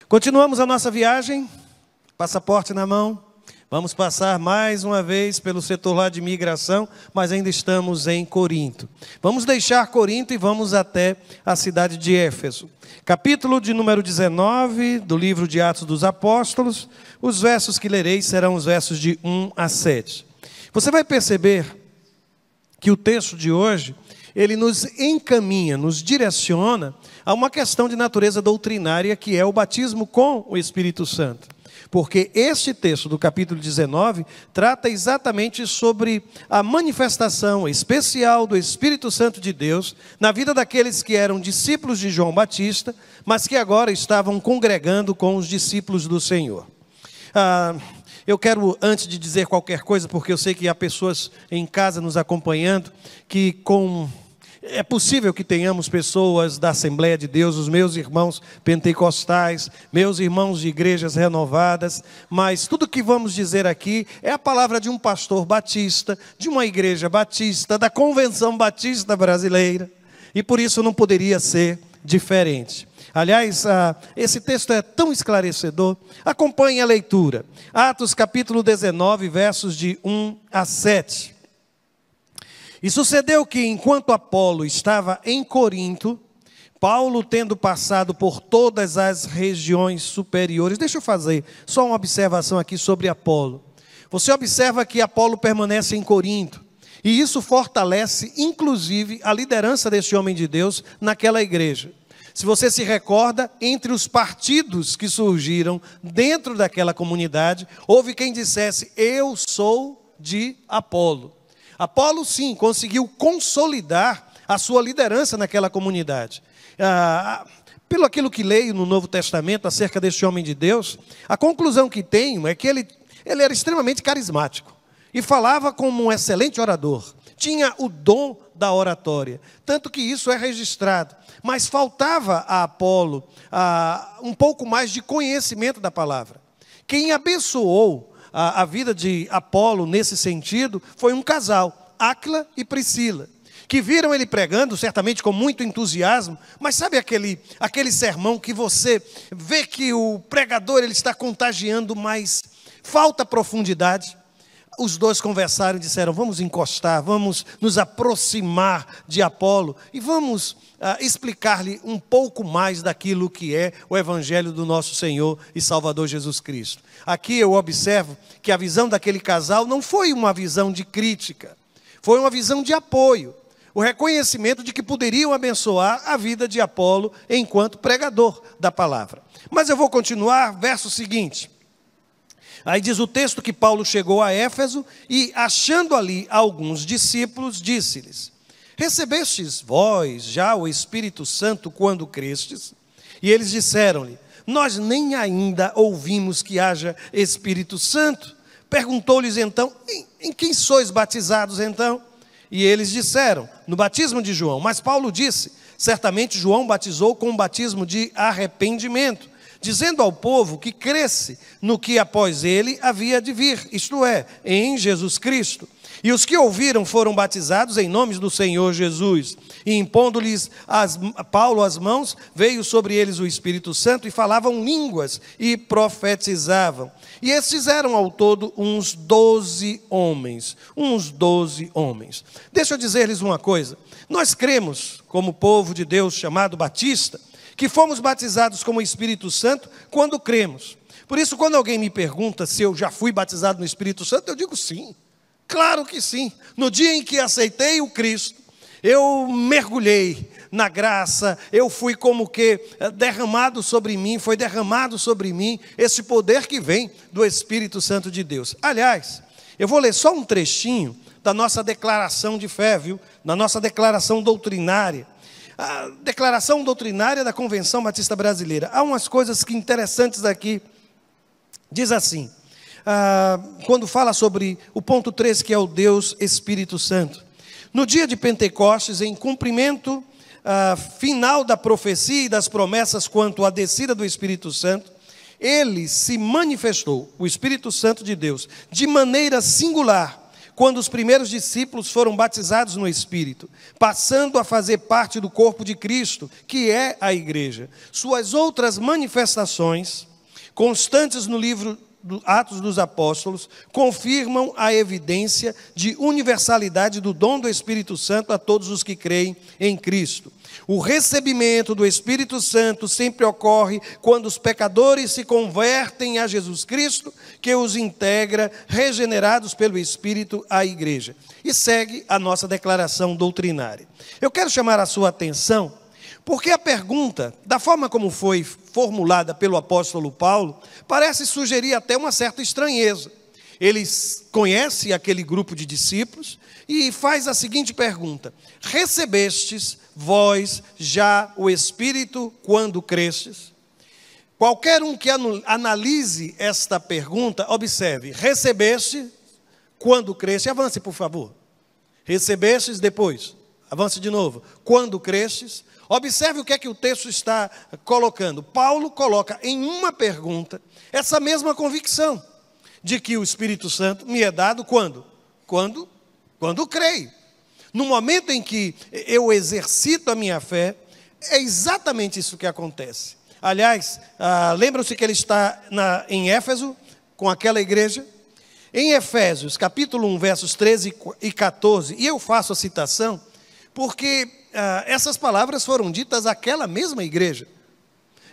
Continuamos a nossa viagem, passaporte na mão. Vamos passar mais uma vez pelo setor lá de imigração, mas ainda estamos em Corinto. Vamos deixar Corinto e vamos até a cidade de Éfeso. Capítulo de número 19 do livro de Atos dos Apóstolos. Os versos que lerei serão os versos de 1 a 7. Você vai perceber que o texto de hoje, ele nos encaminha, nos direciona a uma questão de natureza doutrinária, que é o batismo com o Espírito Santo. Porque este texto do capítulo 19 trata exatamente sobre a manifestação especial do Espírito Santo de Deus na vida daqueles que eram discípulos de João Batista, mas que agora estavam congregando com os discípulos do Senhor. Eu quero, antes de dizer qualquer coisa, porque eu sei que há pessoas em casa nos acompanhando, que é possível que tenhamos pessoas da Assembleia de Deus, os meus irmãos pentecostais, meus irmãos de igrejas renovadas, mas tudo que vamos dizer aqui é a palavra de um pastor batista, de uma igreja batista, da Convenção Batista Brasileira, e por isso não poderia ser diferente. Aliás, esse texto é tão esclarecedor. Acompanhe a leitura. Atos capítulo 19, versos de 1 a 7. E sucedeu que, enquanto Apolo estava em Corinto, Paulo, tendo passado por todas as regiões superiores... Deixa eu fazer só uma observação aqui sobre Apolo. Você observa que Apolo permanece em Corinto, e isso fortalece, inclusive, a liderança desse homem de Deus naquela igreja. Se você se recorda, entre os partidos que surgiram dentro daquela comunidade, houve quem dissesse: eu sou de Apolo. Apolo, sim, conseguiu consolidar a sua liderança naquela comunidade. Pelo aquilo que leio no Novo Testamento acerca deste homem de Deus, a conclusão que tenho é que ele era extremamente carismático e falava como um excelente orador. Tinha o dom da oratória, tanto que isso é registrado. Mas faltava a Apolo um pouco mais de conhecimento da palavra. Quem abençoou a vida de Apolo nesse sentido foi um casal, Áquila e Priscila, que viram ele pregando, certamente com muito entusiasmo, mas sabe aquele sermão que você vê que o pregador ele está contagiando, mas falta profundidade? Os dois conversaram e disseram: vamos encostar, vamos nos aproximar de Apolo e vamos explicar-lhe um pouco mais daquilo que é o Evangelho do nosso Senhor e Salvador Jesus Cristo. Aqui eu observo que a visão daquele casal não foi uma visão de crítica, foi uma visão de apoio, o reconhecimento de que poderiam abençoar a vida de Apolo enquanto pregador da palavra. Mas eu vou continuar, verso seguinte. Aí diz o texto que Paulo chegou a Éfeso e, achando ali alguns discípulos, disse-lhes: recebestes vós já o Espírito Santo quando crestes? E eles disseram-lhe: nós nem ainda ouvimos que haja Espírito Santo. Perguntou-lhes então: em quem sois batizados então? E eles disseram: no batismo de João. Mas Paulo disse: certamente João batizou com um batismo de arrependimento, dizendo ao povo que cresce no que após ele havia de vir, isto é, em Jesus Cristo. E os que ouviram foram batizados em nome do Senhor Jesus. E impondo-lhes Paulo as mãos, veio sobre eles o Espírito Santo, e falavam línguas e profetizavam. E estes eram ao todo uns 12 homens. Deixa eu dizer-lhes uma coisa. Nós cremos, como povo de Deus chamado Batista, que fomos batizados com o Espírito Santo quando cremos. Por isso, quando alguém me pergunta se eu já fui batizado no Espírito Santo, eu digo sim, claro que sim. No dia em que aceitei o Cristo, eu mergulhei na graça, eu fui como que foi derramado sobre mim esse poder que vem do Espírito Santo de Deus. Aliás, eu vou ler só um trechinho da nossa declaração de fé, na nossa declaração doutrinária. A declaração doutrinária da Convenção Batista Brasileira. Há umas coisas que interessantes aqui. Diz assim, quando fala sobre o ponto 3, que é o Deus Espírito Santo. No dia de Pentecostes, em cumprimento final da profecia e das promessas quanto à descida do Espírito Santo, ele se manifestou, o Espírito Santo de Deus, de maneira singular, quando os primeiros discípulos foram batizados no Espírito, passando a fazer parte do corpo de Cristo, que é a igreja. Suas outras manifestações, constantes no livro Atos dos Apóstolos, confirmam a evidência de universalidade do dom do Espírito Santo a todos os que creem em Cristo. O recebimento do Espírito Santo sempre ocorre quando os pecadores se convertem a Jesus Cristo, que os integra, regenerados pelo Espírito, à igreja. E segue a nossa declaração doutrinária. Eu quero chamar a sua atenção, porque a pergunta, da forma como foi formulada pelo apóstolo Paulo, parece sugerir até uma certa estranheza. Ele conhece aquele grupo de discípulos e faz a seguinte pergunta: recebestes vós já o Espírito quando crestes? Qualquer um que analise esta pergunta, observe: recebeste quando crestes? Avance, por favor. Recebestes depois. Avance de novo. Quando crestes? Observe o que é que o texto está colocando. Paulo coloca em uma pergunta essa mesma convicção de que o Espírito Santo me é dado quando? Quando creio. No momento em que eu exercito a minha fé, é exatamente isso que acontece. Aliás, lembram-se que ele está em Éfeso, com aquela igreja? Em Efésios, capítulo 1, versos 13 e 14, e eu faço a citação, porque essas palavras foram ditas àquela mesma igreja.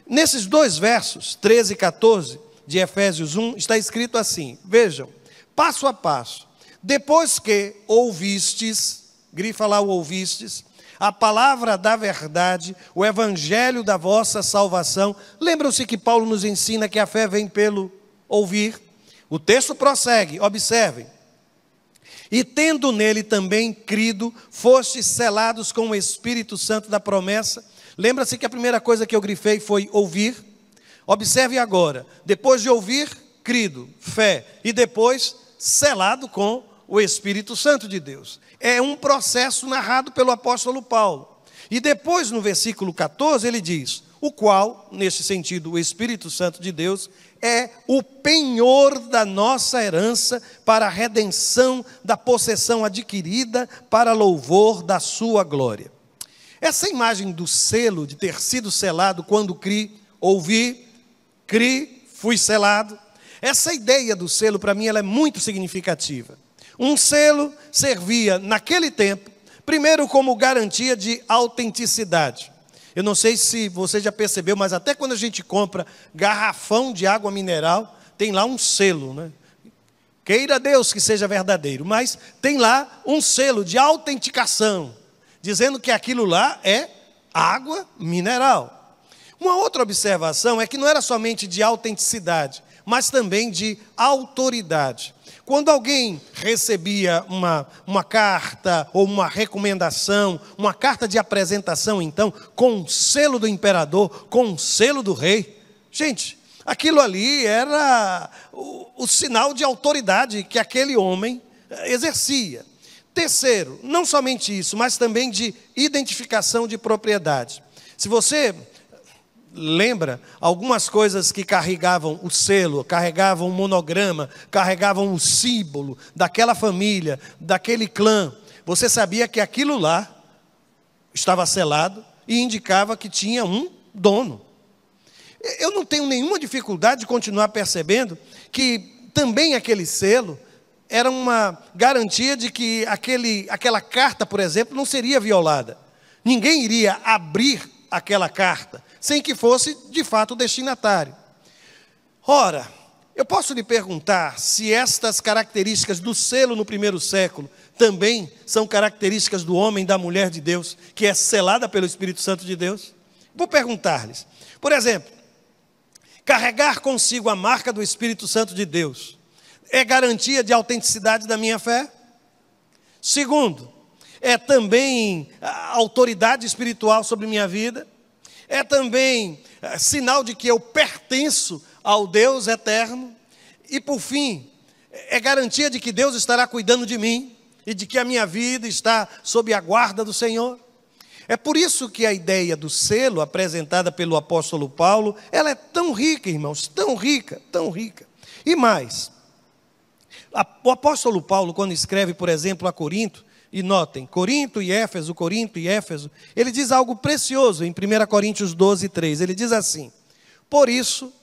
Nesses dois versos, 13 e 14, de Efésios 1, está escrito assim, vejam, passo a passo, depois que ouvistes, grifa lá o ouvistes, a palavra da verdade, o evangelho da vossa salvação. Lembram-se que Paulo nos ensina que a fé vem pelo ouvir? O texto prossegue, observem. E tendo nele também crido, fostes selados com o Espírito Santo da promessa. Lembra-se que a primeira coisa que eu grifei foi ouvir? Observe agora, depois de ouvir, crido, fé, e depois selado com o Espírito Santo de Deus. É um processo narrado pelo apóstolo Paulo. E depois, no versículo 14, ele diz, o qual, nesse sentido, o Espírito Santo de Deus, é o penhor da nossa herança para a redenção da possessão adquirida para louvor da sua glória. Essa imagem do selo, de ter sido selado quando ouvi, fui selado. Essa ideia do selo, para mim, ela é muito significativa. Um selo servia, naquele tempo, primeiro como garantia de autenticidade. Eu não sei se você já percebeu, mas até quando a gente compra garrafão de água mineral, tem lá um selo, né? Queira Deus que seja verdadeiro, mas tem lá um selo de autenticação, dizendo que aquilo lá é água mineral. Uma outra observação é que não era somente de autenticidade, mas também de autoridade. Quando alguém recebia uma carta ou uma recomendação, uma carta de apresentação, então, com o selo do imperador, com o selo do rei, gente, aquilo ali era o sinal de autoridade que aquele homem exercia. Terceiro, não somente isso, mas também de identificação de propriedade. Se você lembra, algumas coisas que carregavam o selo, carregavam o monograma, carregavam o símbolo daquela família, daquele clã, você sabia que aquilo lá estava selado e indicava que tinha um dono. Eu não tenho nenhuma dificuldade de continuar percebendo que também aquele selo era uma garantia de que aquela carta, por exemplo, não seria violada. Ninguém iria abrir aquela carta sem que fosse, de fato, o destinatário. Ora, eu posso lhe perguntar se estas características do selo no primeiro século também são características do homem e da mulher de Deus, que é selada pelo Espírito Santo de Deus? Vou perguntar-lhes. Por exemplo, carregar consigo a marca do Espírito Santo de Deus é garantia de autenticidade da minha fé? Segundo, é também autoridade espiritual sobre minha vida? É também sinal de que eu pertenço ao Deus eterno? E por fim, é garantia de que Deus estará cuidando de mim e de que a minha vida está sob a guarda do Senhor? É por isso que a ideia do selo apresentada pelo apóstolo Paulo, ela é tão rica, irmãos, tão rica, tão rica. E mais, O apóstolo Paulo, quando escreve, por exemplo, a Corinto, e notem, Corinto e Éfeso, ele diz algo precioso em 1 Coríntios 12, 3. Ele diz assim: por isso,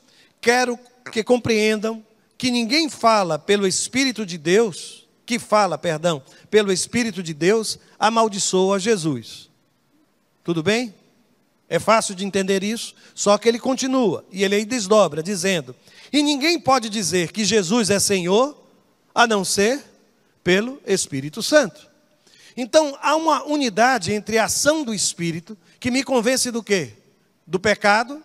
quero que compreendam que ninguém fala pelo Espírito de Deus, pelo Espírito de Deus, amaldiçoa Jesus. Tudo bem? É fácil de entender isso? Só que ele continua, e ele aí desdobra, dizendo: e ninguém pode dizer que Jesus é Senhor, a não ser pelo Espírito Santo. Então, há uma unidade entre a ação do Espírito, que me convence do quê? Do pecado,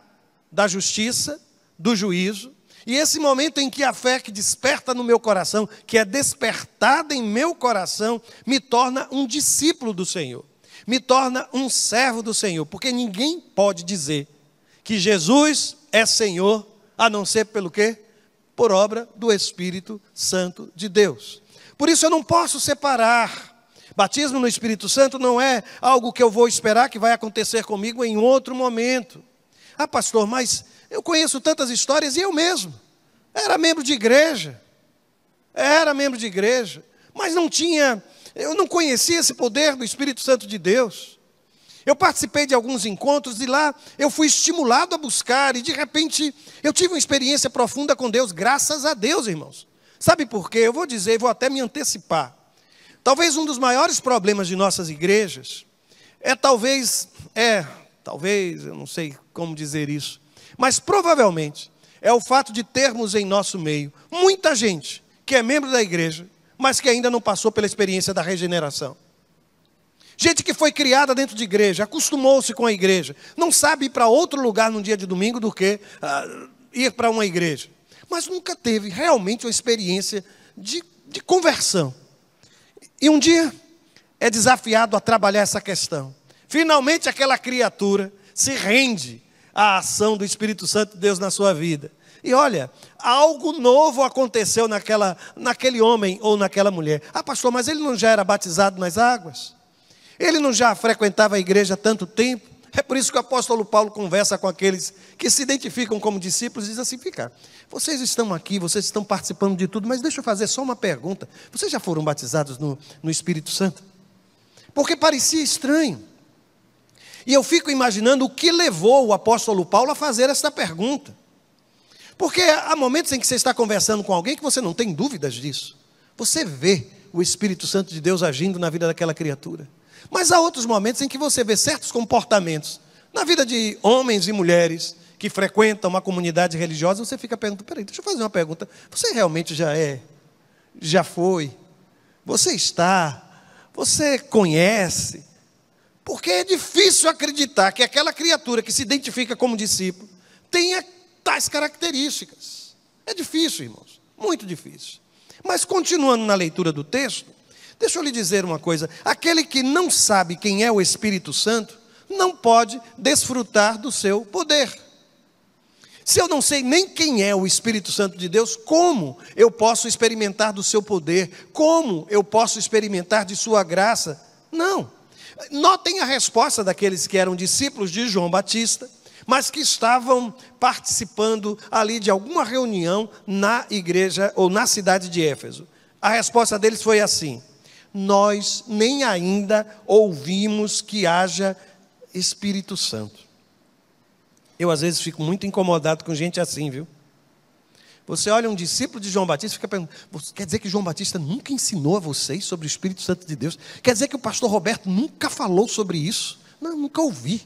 da justiça, do juízo. E esse momento em que a fé que desperta no meu coração, que é despertada em meu coração, me torna um discípulo do Senhor. Me torna um servo do Senhor. Porque ninguém pode dizer que Jesus é Senhor, a não ser pelo quê? Por obra do Espírito Santo de Deus. Por isso eu não posso separar. Batismo no Espírito Santo não é algo que eu vou esperar que vai acontecer comigo em outro momento. Ah, pastor, mas eu conheço tantas histórias e eu mesmo era membro de igreja, mas eu não conhecia esse poder do Espírito Santo de Deus. Eu participei de alguns encontros e lá eu fui estimulado a buscar e de repente eu tive uma experiência profunda com Deus, graças a Deus, irmãos. Sabe por quê? Eu vou dizer, vou até me antecipar. Talvez um dos maiores problemas de nossas igrejas eu não sei como dizer isso, mas provavelmente é o fato de termos em nosso meio muita gente que é membro da igreja, mas que ainda não passou pela experiência da regeneração. Gente que foi criada dentro de igreja, acostumou-se com a igreja, não sabe ir para outro lugar num dia de domingo do que ir para uma igreja, mas nunca teve realmente uma experiência de conversão. E um dia é desafiado a trabalhar essa questão. Finalmente aquela criatura se rende à ação do Espírito Santo de Deus na sua vida. E olha, algo novo aconteceu naquele homem ou naquela mulher. Ah, pastor, mas ele não já era batizado nas águas? Ele não já frequentava a igreja há tanto tempo? É por isso que o apóstolo Paulo conversa com aqueles que se identificam como discípulos e diz assim: vocês estão aqui, vocês estão participando de tudo, mas deixa eu fazer só uma pergunta. Vocês já foram batizados no Espírito Santo? Porque parecia estranho. E eu fico imaginando o que levou o apóstolo Paulo a fazer essa pergunta. Porque há momentos em que você está conversando com alguém que você não tem dúvidas disso. Você vê o Espírito Santo de Deus agindo na vida daquela criatura. Mas há outros momentos em que você vê certos comportamentos na vida de homens e mulheres que frequentam uma comunidade religiosa. Você fica perguntando: peraí, deixa eu fazer uma pergunta. Você realmente já foi? Você conhece? Porque é difícil acreditar que aquela criatura que se identifica como discípulo tenha tais características. É difícil, irmãos, muito difícil. Mas continuando na leitura do texto, deixa eu lhe dizer uma coisa: aquele que não sabe quem é o Espírito Santo não pode desfrutar do seu poder. Se eu não sei nem quem é o Espírito Santo de Deus, como eu posso experimentar do seu poder? Como eu posso experimentar de sua graça? Não. Notem a resposta daqueles que eram discípulos de João Batista, mas que estavam participando ali de alguma reunião na igreja ou na cidade de Éfeso. A resposta deles foi assim: nós nem ainda ouvimos que haja Espírito Santo. Eu às vezes fico muito incomodado com gente assim, viu? Você olha um discípulo de João Batista e fica perguntando: quer dizer que João Batista nunca ensinou a vocês sobre o Espírito Santo de Deus? Quer dizer que o pastor Roberto nunca falou sobre isso? Não, nunca ouvi.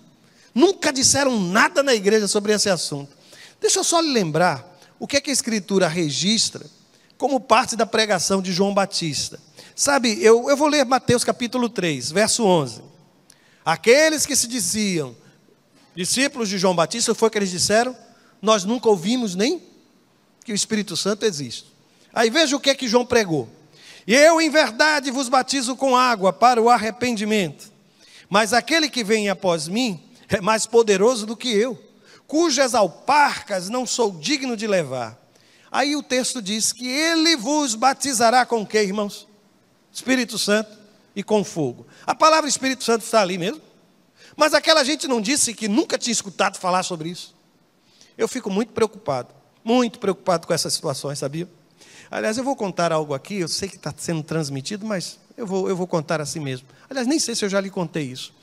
Nunca disseram nada na igreja sobre esse assunto. Deixa eu só lhe lembrar o que é que a Escritura registra como parte da pregação de João Batista. Sabe, eu vou ler Mateus capítulo 3, verso 11. Aqueles que se diziam discípulos de João Batista, foi o que eles disseram: nós nunca ouvimos nem que o Espírito Santo existe. Aí veja o que é que João pregou: e eu em verdade vos batizo com água para o arrependimento, mas aquele que vem após mim é mais poderoso do que eu, cujas alparcas não sou digno de levar. Aí o texto diz que ele vos batizará com o quê, irmãos? Espírito Santo e com fogo. A palavra Espírito Santo está ali mesmo. Mas aquela gente não disse que nunca tinha escutado falar sobre isso. Eu fico muito preocupado com essas situações, sabia? Aliás, eu vou contar algo aqui, eu sei que está sendo transmitido, mas eu vou contar assim mesmo. Aliás, nem sei se eu já lhe contei isso.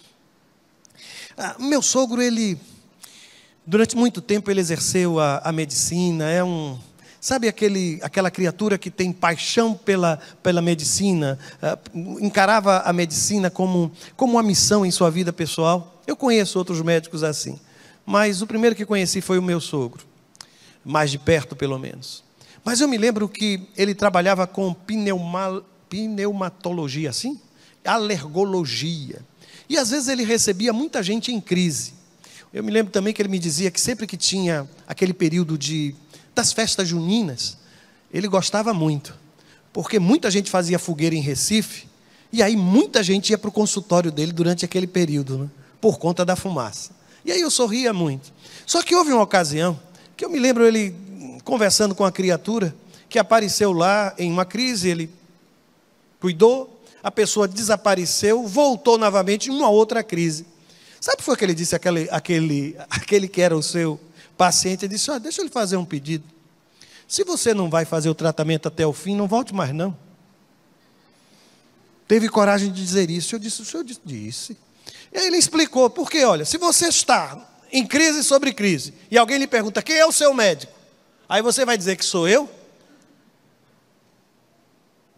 Meu sogro, durante muito tempo ele exerceu a medicina, sabe aquela criatura que tem paixão pela medicina, encarava a medicina como uma missão em sua vida pessoal. Eu conheço outros médicos assim, mas o primeiro que conheci foi o meu sogro, mais de perto pelo menos. Mas eu me lembro que ele trabalhava com pneumatologia, assim? Alergologia. E às vezes ele recebia muita gente em crise. Eu me lembro também que ele me dizia que sempre que tinha aquele período das festas juninas, ele gostava muito, porque muita gente fazia fogueira em Recife, e aí muita gente ia para o consultório dele durante aquele período, né, por conta da fumaça. E aí eu sorria muito. Só que houve uma ocasião, que eu me lembro ele conversando com a criatura, que apareceu lá em uma crise, ele cuidou, a pessoa desapareceu, voltou novamente em uma outra crise. Sabe o que foi que ele disse, aquele que era o seu paciente? Ele disse, deixa eu lhe fazer um pedido. Se você não vai fazer o tratamento até o fim, não volte mais não. Teve coragem de dizer isso. Eu disse, o senhor disse. E aí ele explicou, porque olha, se você está em crise sobre crise, e alguém lhe pergunta, quem é o seu médico? Aí você vai dizer que sou eu?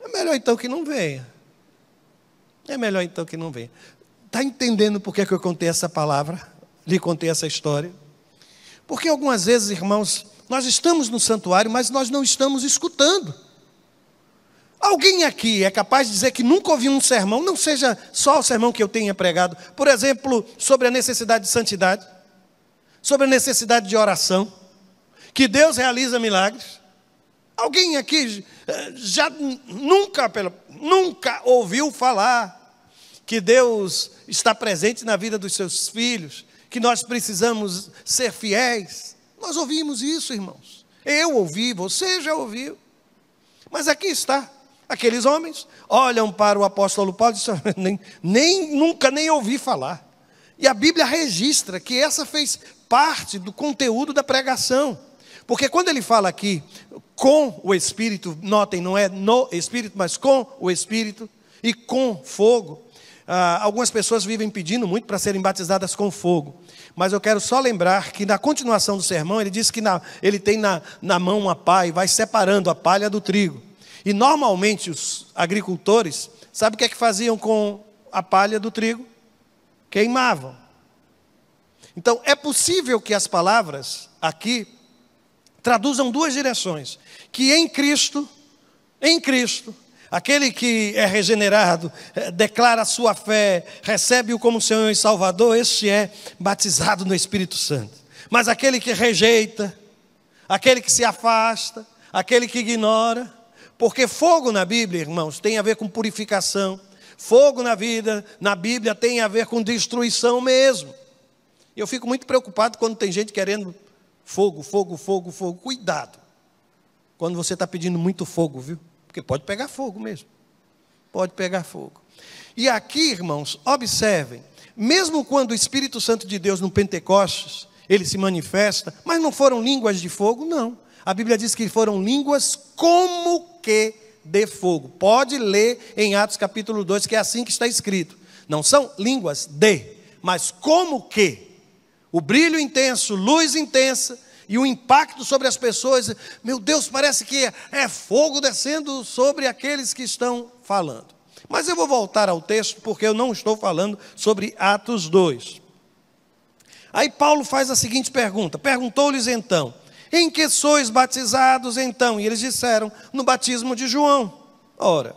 É melhor então que não venha. Está entendendo por que eu contei essa palavra? Lhe contei essa história? Porque algumas vezes, irmãos, nós estamos no santuário, mas nós não estamos escutando. Alguém aqui é capaz de dizer que nunca ouviu um sermão, não seja só o sermão que eu tenha pregado, por exemplo, sobre a necessidade de santidade, sobre a necessidade de oração, que Deus realiza milagres? Alguém aqui já nunca ouviu falar que Deus está presente na vida dos seus filhos, que nós precisamos ser fiéis? Nós ouvimos isso, irmãos. Eu ouvi, você já ouviu. Mas aqui está, aqueles homens olham para o apóstolo Paulo e dizem, nunca nem ouvi falar. E a Bíblia registra que essa fez parte do conteúdo da pregação. Porque quando ele fala aqui, com o Espírito, notem, não é no Espírito, mas com o Espírito e com fogo. Algumas pessoas vivem pedindo muito para serem batizadas com fogo. Mas eu quero só lembrar que na continuação do sermão, ele diz que ele tem na mão uma pá e vai separando a palha do trigo. E normalmente os agricultores, sabe o que é que faziam com a palha do trigo? Queimavam. Então é possível que as palavras aqui traduzam duas direções. Que em Cristo, aquele que é regenerado, declara a sua fé, recebe-o como Senhor e Salvador, este é batizado no Espírito Santo. Mas aquele que rejeita, aquele que se afasta, aquele que ignora, porque fogo na Bíblia, irmãos, tem a ver com purificação. Fogo na Bíblia tem a ver com destruição mesmo. Eu fico muito preocupado quando tem gente querendo fogo. Cuidado quando você está pedindo muito fogo, viu? Porque pode pegar fogo mesmo. Pode pegar fogo. E aqui, irmãos, observem. Mesmo quando o Espírito Santo de Deus no Pentecostes, ele se manifesta, mas não foram línguas de fogo, não. A Bíblia diz que foram línguas como que de fogo. Pode ler em Atos capítulo 2, que é assim que está escrito. Não são línguas mas como que. O brilho intenso, luz intensa, e o impacto sobre as pessoas, meu Deus, parece que é fogo descendo sobre aqueles que estão falando. Mas eu vou voltar ao texto, porque eu não estou falando sobre Atos 2. Aí Paulo faz a seguinte pergunta, perguntou-lhes então, em que sois batizados então? E eles disseram, no batismo de João. Ora,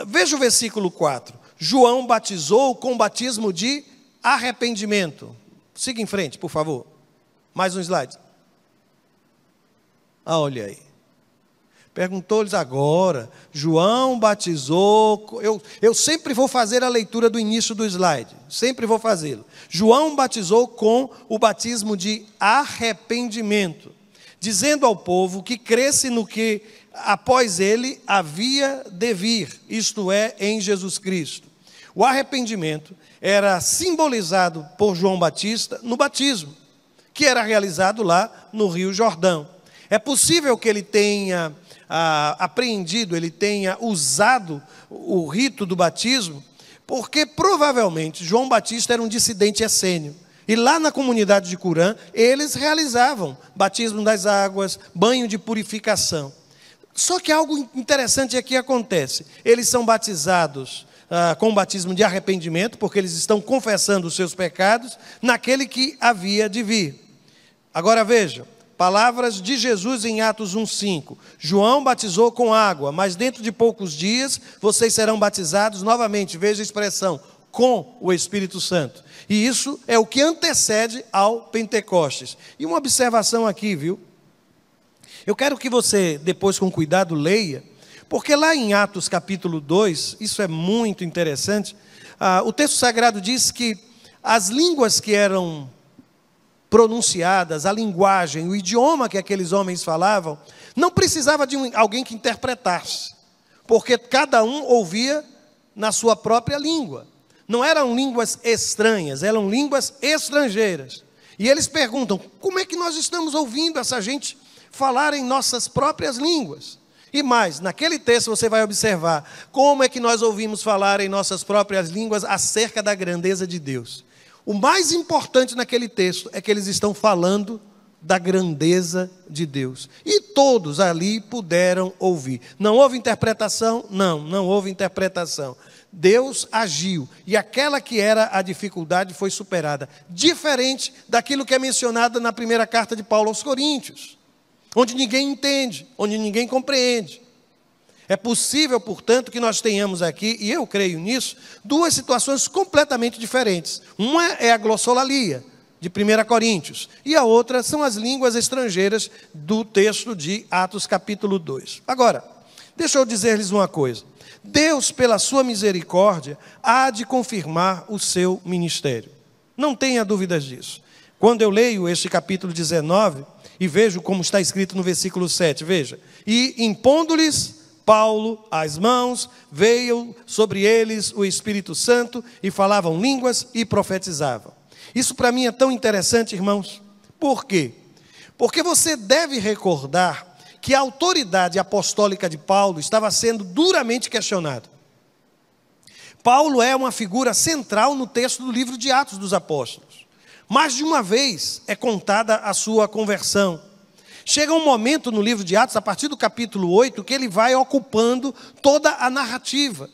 veja o versículo 4, João batizou com batismo de arrependimento. Siga em frente, por favor, mais um slide. Olha aí. Perguntou-lhes agora, João batizou, eu sempre vou fazer a leitura do início do slide, sempre vou fazê-lo. João batizou com o batismo de arrependimento, dizendo ao povo que cresce no que após ele havia de vir, isto é, em Jesus Cristo. O arrependimento era simbolizado por João Batista no batismo, que era realizado lá no Rio Jordão. É possível que ele tenha apreendido, ele tenha usado o rito do batismo, porque provavelmente João Batista era um dissidente essênio. E lá na comunidade de Curã, eles realizavam batismo das águas, banho de purificação. Só que algo interessante aqui acontece. Eles são batizados com o batismo de arrependimento, porque eles estão confessando os seus pecados naquele que havia de vir. Agora veja, palavras de Jesus em Atos 1,5. João batizou com água, mas dentro de poucos dias vocês serão batizados novamente. Veja a expressão, com o Espírito Santo. E isso é o que antecede ao Pentecostes. E uma observação aqui, viu? Eu quero que você, depois com cuidado, leia, porque lá em Atos capítulo 2, isso é muito interessante, o texto sagrado diz que as línguas que eram pronunciadas, a linguagem, o idioma que aqueles homens falavam, não precisava de alguém que interpretasse, porque cada um ouvia na sua própria língua. Não eram línguas estranhas, eram línguas estrangeiras. E eles perguntam, como é que nós estamos ouvindo essa gente falar em nossas próprias línguas? E mais, naquele texto você vai observar como é que nós ouvimos falar em nossas próprias línguas acerca da grandeza de Deus. O mais importante naquele texto é que eles estão falando da grandeza de Deus. E todos ali puderam ouvir. Não houve interpretação? Não houve interpretação. Deus agiu, e aquela que era a dificuldade foi superada. Diferente daquilo que é mencionado na primeira carta de Paulo aos Coríntios, onde ninguém entende, onde ninguém compreende. É possível, portanto, que nós tenhamos aqui, e eu creio nisso, duas situações completamente diferentes. Uma é a glossolalia, de 1 Coríntios, e a outra são as línguas estrangeiras do texto de Atos capítulo 2. Agora, deixa eu dizer-lhes uma coisa. Deus, pela sua misericórdia, há de confirmar o seu ministério. Não tenha dúvidas disso. Quando eu leio este capítulo 19, e vejo como está escrito no versículo 7, veja. E impondo-lhes Paulo as mãos, veio sobre eles o Espírito Santo, e falavam línguas e profetizavam. Isso para mim é tão interessante, irmãos. Por quê? Porque você deve recordar que a autoridade apostólica de Paulo estava sendo duramente questionada. Paulo é uma figura central no texto do livro de Atos dos Apóstolos. Mais de uma vez é contada a sua conversão. Chega um momento no livro de Atos, a partir do capítulo 8, que ele vai ocupando toda a narrativa.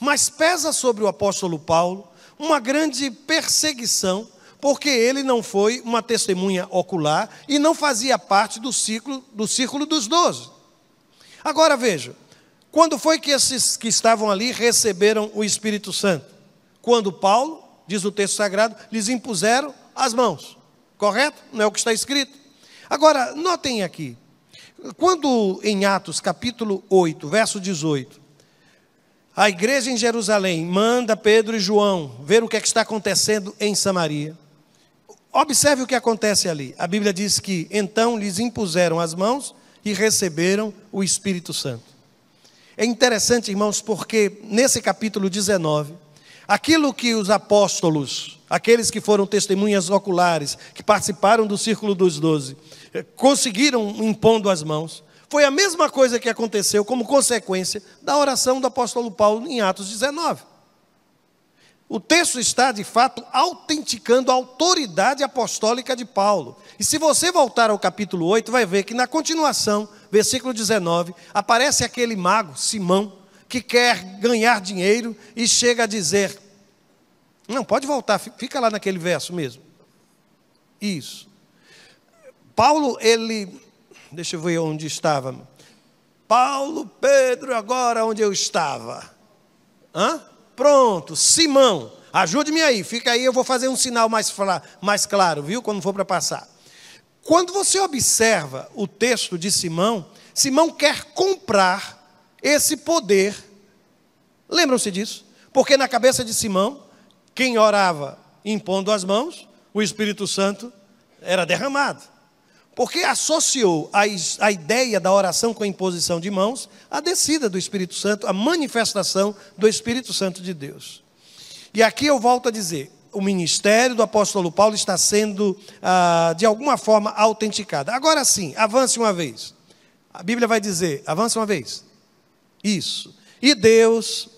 Mas pesa sobre o apóstolo Paulo uma grande perseguição, porque ele não foi uma testemunha ocular e não fazia parte do círculo dos 12. Agora veja, quando foi que esses que estavam ali receberam o Espírito Santo? Quando Paulo, diz o texto sagrado, lhes impuseram as mãos. Correto? Não é o que está escrito? Agora, notem aqui, quando em Atos capítulo 8, verso 18, a igreja em Jerusalém manda Pedro e João ver o que é que está acontecendo em Samaria. Observe o que acontece ali. A Bíblia diz que então lhes impuseram as mãos e receberam o Espírito Santo. É interessante, irmãos, porque nesse capítulo 19, aquilo que os apóstolos, aqueles que foram testemunhas oculares, que participaram do círculo dos 12, conseguiram impondo as mãos, foi a mesma coisa que aconteceu como consequência da oração do apóstolo Paulo em Atos 19. O texto está, de fato, autenticando a autoridade apostólica de Paulo. E se você voltar ao capítulo 8, vai ver que na continuação, versículo 19, aparece aquele mago, Simão, que quer ganhar dinheiro e chega a dizer... Não, pode voltar, fica lá naquele verso mesmo. Isso. Paulo, ele... Deixa eu ver onde estava. Paulo, Pedro, agora onde eu estava. Pronto, Simão, ajude-me aí, fica aí, eu vou fazer um sinal mais claro, viu, quando for para passar. Quando você observa o texto de Simão, Simão quer comprar esse poder. Lembram-se disso? Porque na cabeça de Simão, quem orava impondo as mãos, o Espírito Santo era derramado. Porque associou a ideia da oração com a imposição de mãos à descida do Espírito Santo, a manifestação do Espírito Santo de Deus. E aqui eu volto a dizer, o ministério do apóstolo Paulo está sendo, de alguma forma, autenticado. Agora sim, avance uma vez. A Bíblia vai dizer, avance uma vez. Isso. E Deus,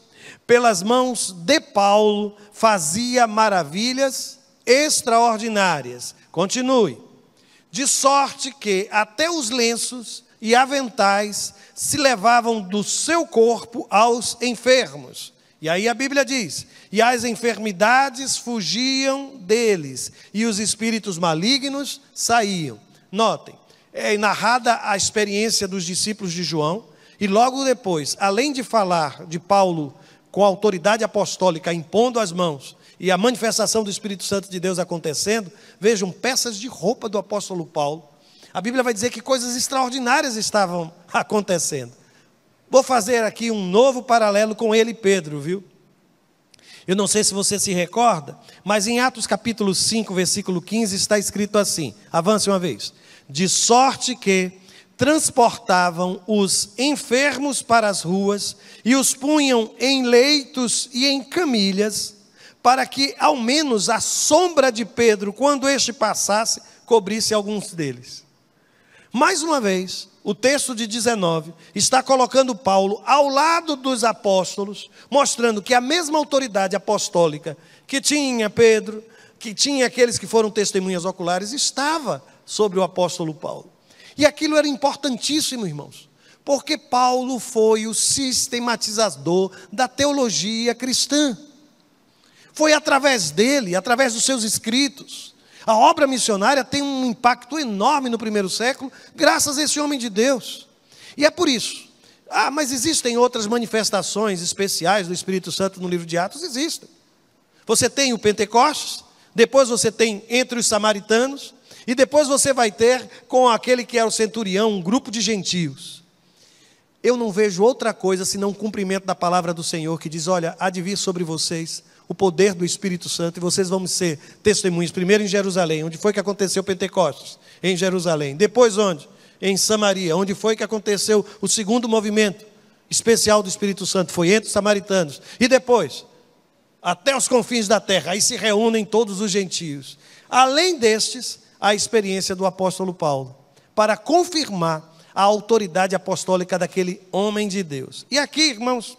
pelas mãos de Paulo, fazia maravilhas extraordinárias. Continue. De sorte que até os lenços e aventais se levavam do seu corpo aos enfermos. E aí a Bíblia diz, e as enfermidades fugiam deles, e os espíritos malignos saíam. Notem, é narrada a experiência dos discípulos de João, e logo depois, além de falar de Paulo com a autoridade apostólica, impondo as mãos, e a manifestação do Espírito Santo de Deus acontecendo, vejam, peças de roupa do apóstolo Paulo. A Bíblia vai dizer que coisas extraordinárias estavam acontecendo. Vou fazer aqui um novo paralelo com ele e Pedro, viu? Eu não sei se você se recorda, mas em Atos capítulo 5, versículo 15, está escrito assim, avance uma vez. De sorte que transportavam os enfermos para as ruas e os punham em leitos e em camilhas, para que ao menos a sombra de Pedro, quando este passasse, cobrisse alguns deles. Mais uma vez, o texto de 19 está colocando Paulo ao lado dos apóstolos, mostrando que a mesma autoridade apostólica que tinha Pedro, que tinha aqueles que foram testemunhas oculares, estava sobre o apóstolo Paulo. E aquilo era importantíssimo, irmãos, porque Paulo foi o sistematizador da teologia cristã. Foi através dele, através dos seus escritos. A obra missionária tem um impacto enorme no primeiro século, graças a esse homem de Deus. E é por isso. Mas existem outras manifestações especiais do Espírito Santo no livro de Atos? Existem. Você tem o Pentecostes, depois você tem entre os samaritanos, e depois você vai ter com aquele que era o centurião, um grupo de gentios. Eu não vejo outra coisa senão um cumprimento da palavra do Senhor, que diz, olha, há de vir sobre vocês o poder do Espírito Santo, e vocês vão ser testemunhas, primeiro em Jerusalém, onde foi que aconteceu o Pentecostes? Em Jerusalém. Depois onde? Em Samaria, onde foi que aconteceu o segundo movimento especial do Espírito Santo? Foi entre os samaritanos. E depois, até os confins da terra, aí se reúnem todos os gentios. Além destes, a experiência do apóstolo Paulo, para confirmar a autoridade apostólica daquele homem de Deus. E aqui, irmãos,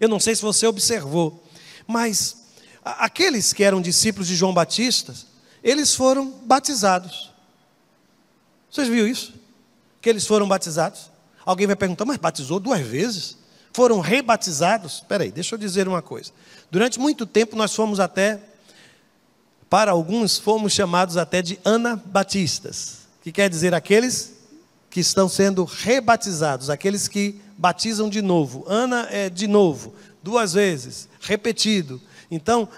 eu não sei se você observou, mas aqueles que eram discípulos de João Batista, eles foram batizados. Vocês viram isso? Que eles foram batizados? Alguém vai perguntar, mas batizou 2 vezes? Foram rebatizados? Espera aí, deixa eu dizer uma coisa. Durante muito tempo nós fomos até, para alguns, fomos chamados até de anabatistas, que quer dizer aqueles que estão sendo rebatizados, aqueles que batizam de novo. Ana é de novo, 2 vezes, repetido. Então,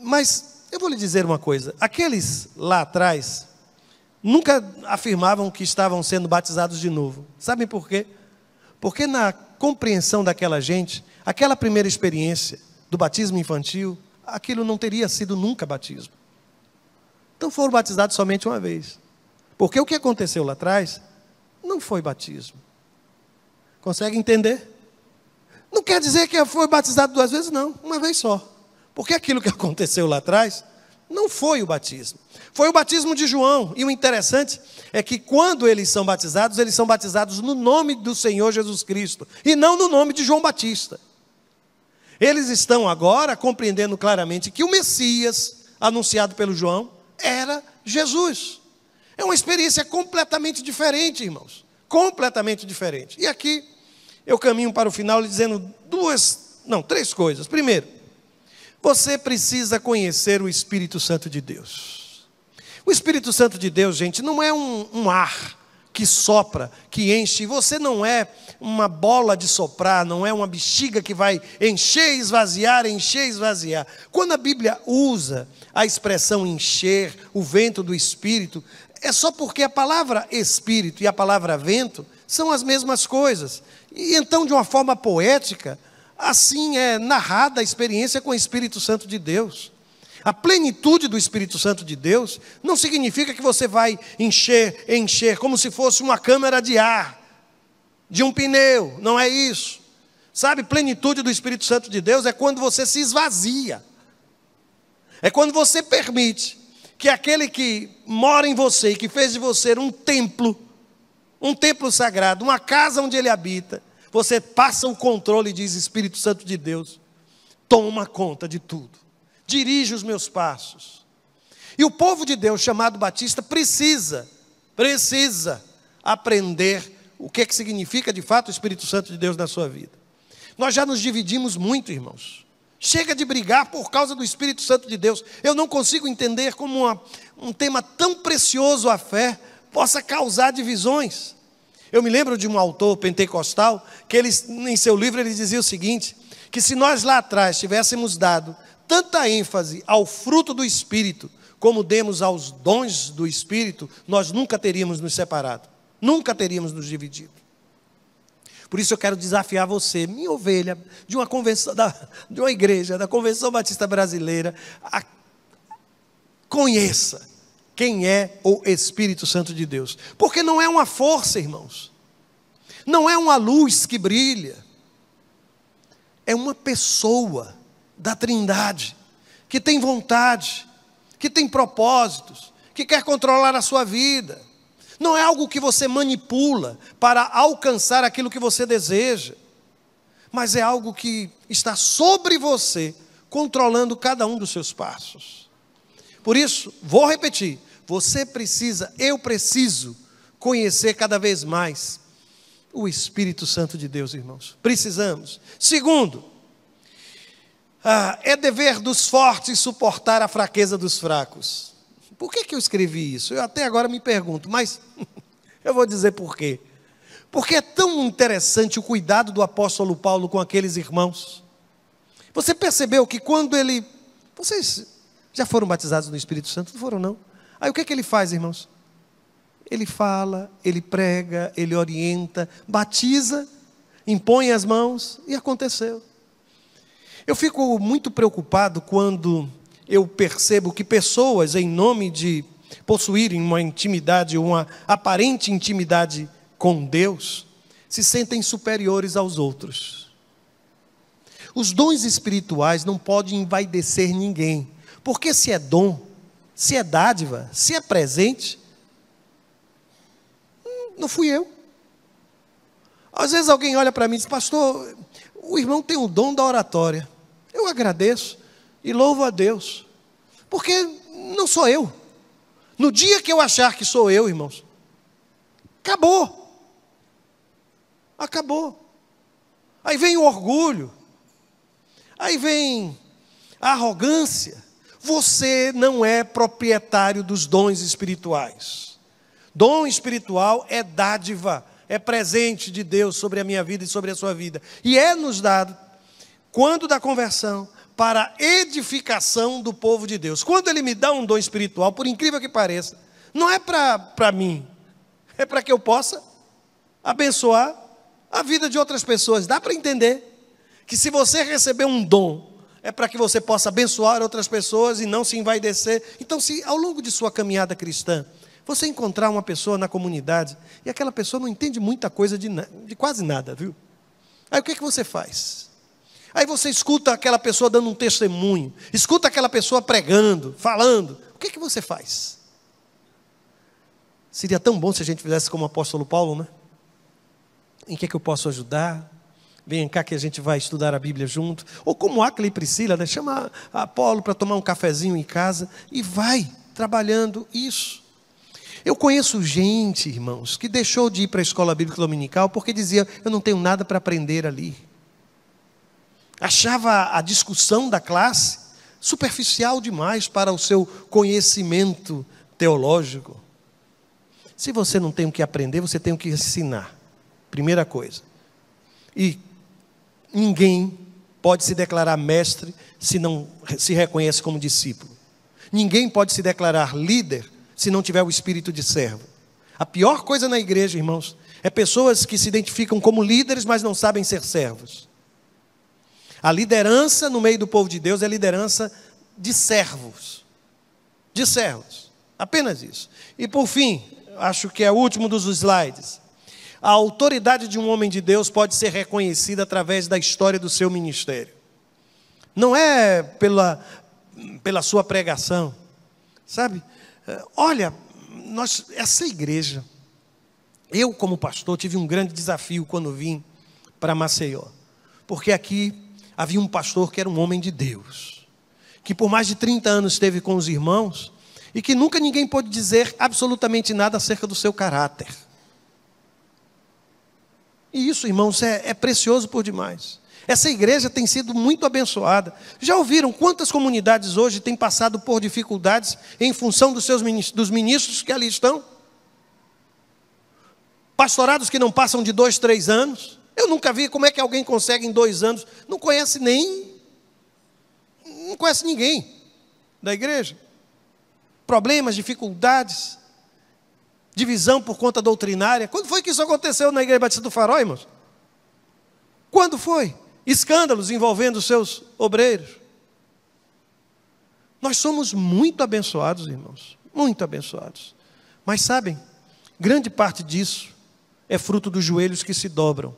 mas eu vou lhe dizer uma coisa, aqueles lá atrás nunca afirmavam que estavam sendo batizados de novo. Sabem por quê? Porque na compreensão daquela gente, aquela primeira experiência do batismo infantil, aquilo não teria sido nunca batismo. Então foram batizados somente uma vez. Porque o que aconteceu lá atrás não foi batismo. Consegue entender? Não quer dizer que foi batizado 2 vezes, não, uma vez só. Porque aquilo que aconteceu lá atrás não foi o batismo. Foi o batismo de João. E o interessante é que quando eles são batizados no nome do Senhor Jesus Cristo, e não no nome de João Batista. Eles estão agora compreendendo claramente que o Messias, anunciado pelo João, era Jesus. É uma experiência completamente diferente, irmãos. Completamente diferente. E aqui eu caminho para o final lhe dizendo 3 coisas. Primeiro, você precisa conhecer o Espírito Santo de Deus. O Espírito Santo de Deus, gente, não é um ar que sopra, que enche. Você não é uma bola de soprar, não é uma bexiga que vai encher, esvaziar, encher, esvaziar. Quando a Bíblia usa a expressão encher, o vento do Espírito, é só porque a palavra Espírito e a palavra vento são as mesmas coisas. E então, de uma forma poética, assim é narrada a experiência com o Espírito Santo de Deus. A plenitude do Espírito Santo de Deus não significa que você vai encher, como se fosse uma câmara de ar, de um pneu, não é isso. Sabe, plenitude do Espírito Santo de Deus é quando você se esvazia. É quando você permite que aquele que mora em você e que fez de você um templo sagrado, uma casa onde ele habita, você passa o controle e diz: Espírito Santo de Deus, toma conta de tudo, dirige os meus passos. E o povo de Deus, chamado Batista, precisa aprender o que significa de fato o Espírito Santo de Deus na sua vida. Nós já nos dividimos muito, irmãos. Chega de brigar por causa do Espírito Santo de Deus. Eu não consigo entender como um tema tão precioso, a fé, possa causar divisões. Eu me lembro de um autor pentecostal, que ele, em seu livro, ele dizia o seguinte, que se nós lá atrás tivéssemos dado tanta ênfase ao fruto do Espírito, como demos aos dons do Espírito, nós nunca teríamos nos separado, nunca teríamos nos dividido. Por isso eu quero desafiar você, minha ovelha, de uma convenção, de uma igreja, da Convenção Batista Brasileira, conheça quem é o Espírito Santo de Deus. Porque não é uma força, irmãos. Não é uma luz que brilha. É uma pessoa da Trindade, que tem vontade, que tem propósitos, que quer controlar a sua vida. Não é algo que você manipula para alcançar aquilo que você deseja, mas é algo que está sobre você, controlando cada um dos seus passos. Por isso, vou repetir, eu preciso conhecer cada vez mais o Espírito Santo de Deus, irmãos. Precisamos. Segundo, é dever dos fortes suportar a fraqueza dos fracos. Por que eu escrevi isso? Eu até agora me pergunto, mas eu vou dizer por quê. Porque é tão interessante o cuidado do apóstolo Paulo com aqueles irmãos. Você percebeu que quando ele... Vocês já foram batizados no Espírito Santo? Não foram, não? Aí o que ele faz, irmãos? Ele fala, ele prega, ele orienta, batiza, impõe as mãos e aconteceu. Eu fico muito preocupado quando eu percebo que pessoas, em nome de possuírem uma intimidade, uma aparente intimidade com Deus, se sentem superiores aos outros. Os dons espirituais não podem envaidecer ninguém, porque se é dom, se é dádiva, se é presente, não fui eu. Às vezes alguém olha para mim e diz: pastor, o irmão tem o dom da oratória. Eu agradeço e louvo a Deus, porque não sou eu. No dia que eu achar que sou eu, irmãos, acabou. Aí vem o orgulho, aí vem a arrogância. Você não é proprietário dos dons espirituais. Dom espiritual é dádiva, é presente de Deus sobre a minha vida e sobre a sua vida. E é nos dado, quando da conversão, para a edificação do povo de Deus. Quando Ele me dá um dom espiritual, por incrível que pareça, não é para mim, é para que eu possa abençoar a vida de outras pessoas. Dá para entender que se você receber um dom, é para que você possa abençoar outras pessoas e não se envaidecer. Então, se ao longo de sua caminhada cristã, você encontrar uma pessoa na comunidade, e aquela pessoa não entende muita coisa de quase nada, viu? Aí o que você faz? Aí você escuta aquela pessoa dando um testemunho, escuta aquela pessoa pregando, falando. O que você faz? Seria tão bom se a gente fizesse como o apóstolo Paulo, né? Em que eu posso ajudar? Vem cá que a gente vai estudar a Bíblia junto. Ou como Áquila e Priscila, né? Chama a Apolo para tomar um cafezinho em casa e vai trabalhando isso. Eu conheço gente, irmãos, que deixou de ir para a escola bíblica dominical porque dizia: eu não tenho nada para aprender ali. Achava a discussão da classe superficial demais para o seu conhecimento teológico. Se você não tem o que aprender, você tem o que ensinar. Primeira coisa. E ninguém pode se declarar mestre se não se reconhece como discípulo. Ninguém pode se declarar líder se não tiver o espírito de servo. A pior coisa na igreja, irmãos, é pessoas que se identificam como líderes, mas não sabem ser servos. A liderança no meio do povo de Deus é liderança de servos. De servos. Apenas isso. E por fim, acho que é o último dos slides. A autoridade de um homem de Deus pode ser reconhecida através da história do seu ministério. Não é pela sua pregação. Sabe? Olha, essa igreja, eu como pastor tive um grande desafio quando vim para Maceió. Porque aqui havia um pastor que era um homem de Deus, que por mais de 30 anos esteve com os irmãos e que nunca ninguém pôde dizer absolutamente nada acerca do seu caráter. E isso, irmãos, é precioso por demais. Essa igreja tem sido muito abençoada. Já ouviram quantas comunidades hoje têm passado por dificuldades em função dos ministros que ali estão? Pastorados que não passam de 2, 3 anos. Eu nunca vi como é que alguém consegue em 2 anos. Não conhece ninguém da igreja. Problemas, dificuldades, divisão por conta doutrinária. Quando foi que isso aconteceu na Igreja Batista do Farol, irmãos? Quando foi? Escândalos envolvendo os seus obreiros. Nós somos muito abençoados, irmãos. Muito abençoados. Mas sabem, grande parte disso é fruto dos joelhos que se dobram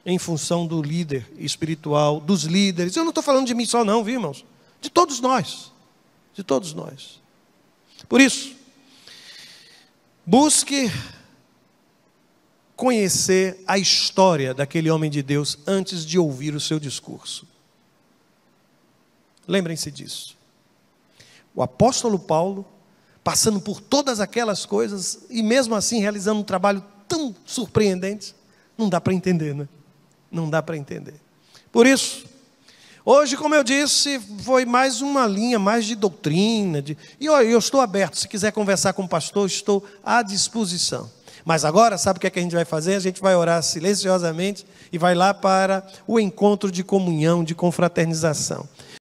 em função do líder espiritual, dos líderes. Eu não estou falando de mim só não, viu, irmãos? De todos nós. De todos nós. Por isso, busque conhecer a história daquele homem de Deus antes de ouvir o seu discurso. Lembrem-se disso. O apóstolo Paulo, passando por todas aquelas coisas e mesmo assim realizando um trabalho tão surpreendente, não dá para entender, né? Não dá para entender. Por isso, hoje, como eu disse, foi mais uma linha mais de doutrina. E eu estou aberto, se quiser conversar com o pastor, estou à disposição. Mas agora, sabe o que é que a gente vai fazer? A gente vai orar silenciosamente e vai lá para o encontro de comunhão, de confraternização.